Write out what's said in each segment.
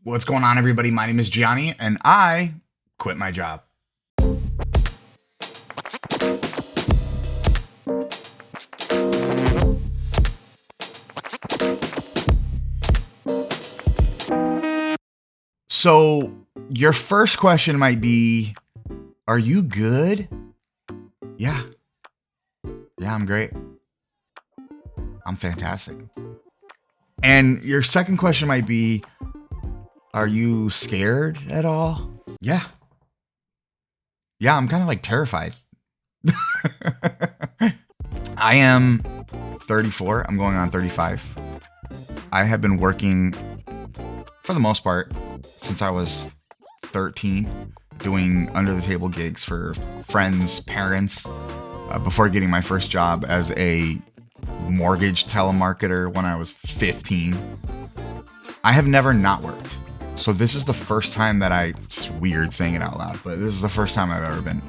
What's going on, everybody? My name is Gianni, and I quit my job. So, your first question might be, are you good? Yeah. Yeah, I'm great. I'm fantastic. And your second question might be, are you scared at all? Yeah. Yeah, I'm kind of like terrified. I am 34. I'm going on 35. I have been working for the most part since I was 13, doing under the table gigs for friends, parents, before getting my first job as a mortgage telemarketer when I was 15. I have never not worked. So this is the first time that it's weird saying it out loud, but this is the first time I've ever been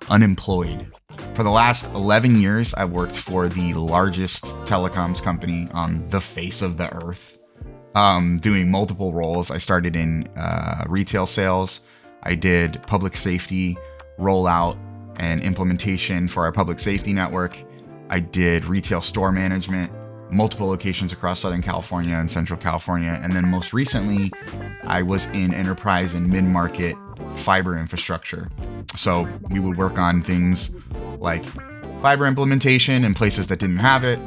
unemployed. For the last 11 years, I've worked for the largest telecoms company on the face of the earth, doing multiple roles. I started in retail sales. I did public safety rollout and implementation for our public safety network. I did retail store management, multiple locations across Southern California and Central California. And then most recently, I was in enterprise and mid-market fiber infrastructure. So we would work on things like fiber implementation in places that didn't have it,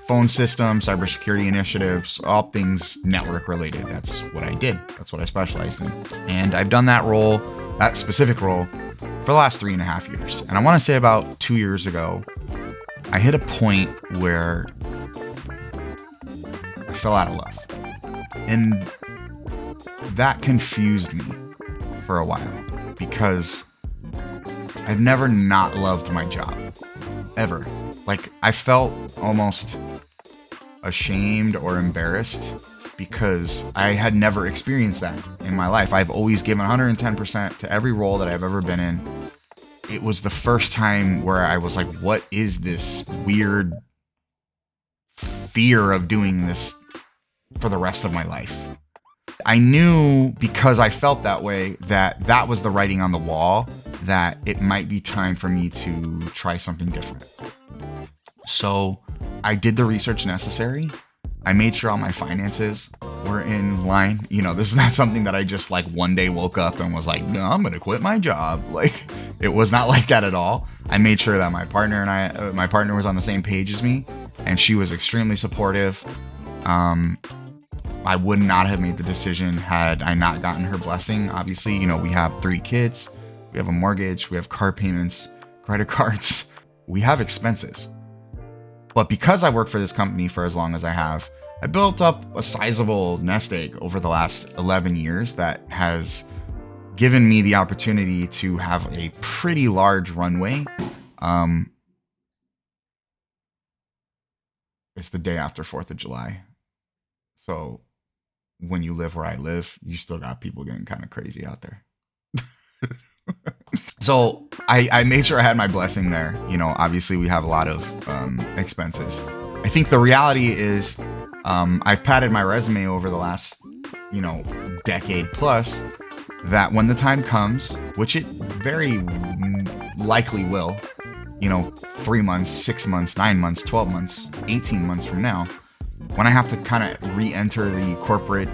phone systems, cybersecurity initiatives, all things network related. That's what I did. That's what I specialized in. And I've done that specific role, for the last 3.5 years. And I want to say about 2 years ago, I hit a point where I fell out of love. And that confused me for a while because I've never not loved my job, ever. Like, I felt almost ashamed or embarrassed because I had never experienced that in my life. I've always given 110% to every role that I've ever been in. It was the first time where I was like, what is this weird fear of doing this for the rest of my life? I knew, because I felt that way, that was the writing on the wall, that it might be time for me to try something different. So I did the research necessary. I made sure all my finances were in line. You know, this is not something that I just like one day woke up and was like, no, I'm going to quit my job. Like, it was not like that at all. I made sure that my partner was on the same page as me, and she was extremely supportive. I would not have made the decision had I not gotten her blessing. Obviously, you know, we have 3 kids, we have a mortgage, we have car payments, credit cards, we have expenses. But because I worked for this company for as long as I have, I built up a sizable nest egg over the last 11 years that has given me the opportunity to have a pretty large runway. It's the day after 4th of July. So when you live where I live, you still got people getting kind of crazy out there. So I made sure I had my blessing there. You know, obviously we have a lot of expenses. I think the reality is I've padded my resume over the last, decade plus, that when the time comes, which it very likely will, 3 months, 6 months, 9 months, 12 months, 18 months from now, when I have to kind of re-enter the corporate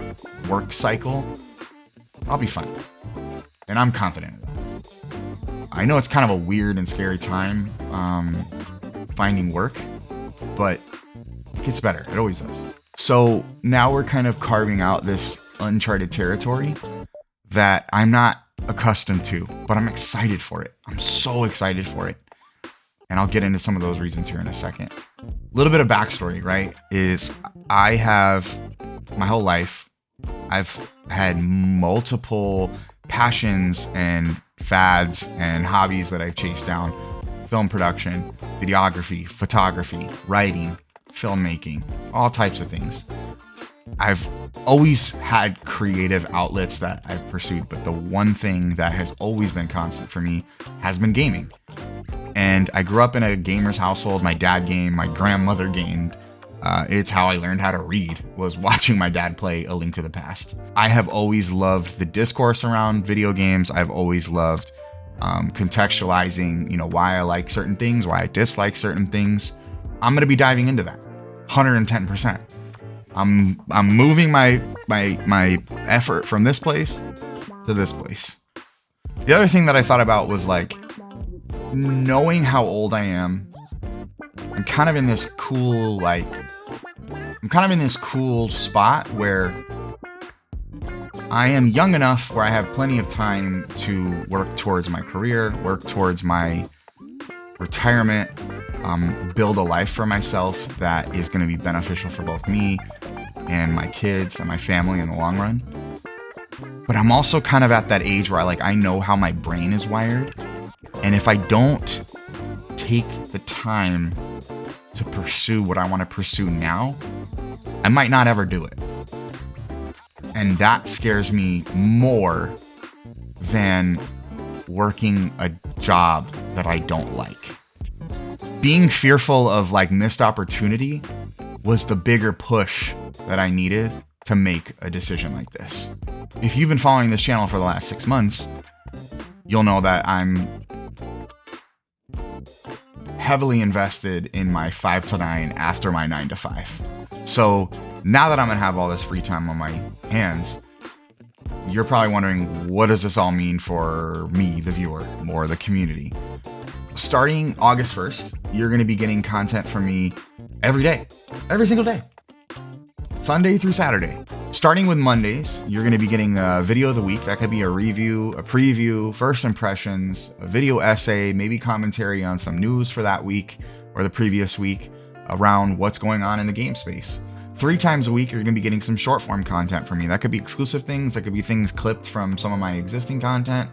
work cycle, I'll be fine. And I'm confident of that. I know it's kind of a weird and scary time finding work, but it gets better. It always does. So now we're kind of carving out this uncharted territory that I'm not accustomed to, but I'm excited for it. I'm so excited for it. And I'll get into some of those reasons here in a second. A little bit of backstory, right? Is I have my whole life, I've had multiple passions and fads and hobbies that I've chased down. Film production, videography, photography, writing, filmmaking, all types of things. I've always had creative outlets that I've pursued, but the one thing that has always been constant for me has been gaming. And I grew up in a gamer's household. My dad gamed, my grandmother gamed. It's how I learned how to read, was watching my dad play A Link to the Past. I have always loved the discourse around video games. I've always loved contextualizing, why I like certain things, why I dislike certain things. I'm going to be diving into that 110%. I'm moving my effort from this place to this place. The other thing that I thought about was like, knowing how old I am, I'm kind of in this cool spot where I am young enough where I have plenty of time to work towards my career, work towards my retirement, build a life for myself that is going to be beneficial for both me and my kids and my family in the long run. But I'm also kind of at that age where I know how my brain is wired. And if I don't take the time to pursue what I want to pursue now, I might not ever do it. And that scares me more than working a job that I don't like. Being fearful of missed opportunity was the bigger push that I needed to make a decision like this. If you've been following this channel for the last 6 months, you'll know that I'm heavily invested in my 5 to 9 after my 9 to 5. So now that I'm gonna have all this free time on my hands, you're probably wondering, what does this all mean for me, the viewer, or the community? Starting August 1st, you're gonna be getting content from me every day, every single day, Sunday through Saturday. Starting with Mondays, you're going to be getting a video of the week. That could be a review, a preview, first impressions, a video essay, maybe commentary on some news for that week or the previous week around what's going on in the game space. 3 times a week, you're going to be getting some short form content from me. That could be exclusive things. That could be things clipped from some of my existing content.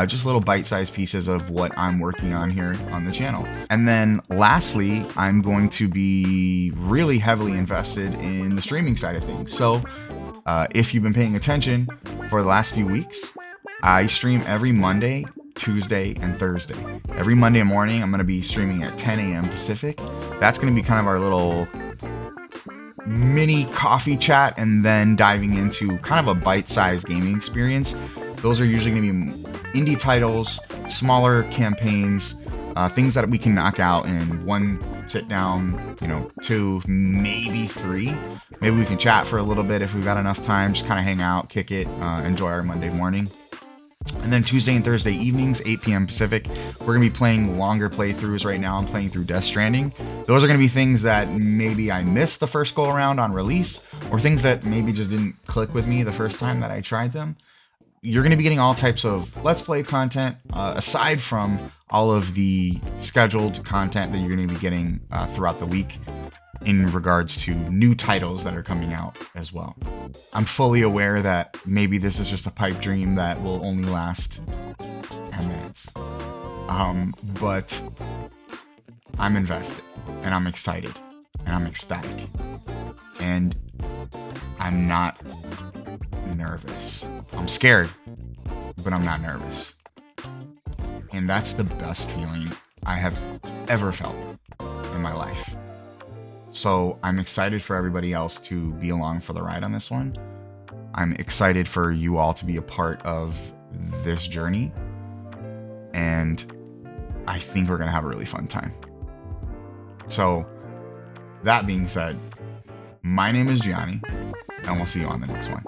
Just little bite-sized pieces of what I'm working on here on the channel. And then lastly, I'm going to be really heavily invested in the streaming side of things. So if you've been paying attention for the last few weeks, I stream every Monday, Tuesday, and Thursday. Every Monday morning, I'm going to be streaming at 10 a.m. Pacific. That's going to be kind of our little mini coffee chat, and then diving into kind of a bite-sized gaming experience. Those are usually going to be indie titles, smaller campaigns, things that we can knock out in 1 sit down, 2, maybe 3. Maybe we can chat for a little bit if we've got enough time, just kind of hang out, kick it, enjoy our Monday morning. And then Tuesday and Thursday evenings, 8 p.m. Pacific, we're going to be playing longer playthroughs. Right now I'm playing through Death Stranding. Those are going to be things that maybe I missed the first go around on release, or things that maybe just didn't click with me the first time that I tried them. You're going to be getting all types of Let's Play content, aside from all of the scheduled content that you're going to be getting throughout the week in regards to new titles that are coming out as well. I'm fully aware that maybe this is just a pipe dream that will only last 10 minutes. But I'm invested, and I'm excited, and I'm ecstatic, and I'm not nervous. I'm scared, but I'm not nervous. And that's the best feeling I have ever felt in my life. So I'm excited for everybody else to be along for the ride on this one. I'm excited for you all to be a part of this journey. And I think we're going to have a really fun time. So that being said, my name is Gianni, and we'll see you on the next one.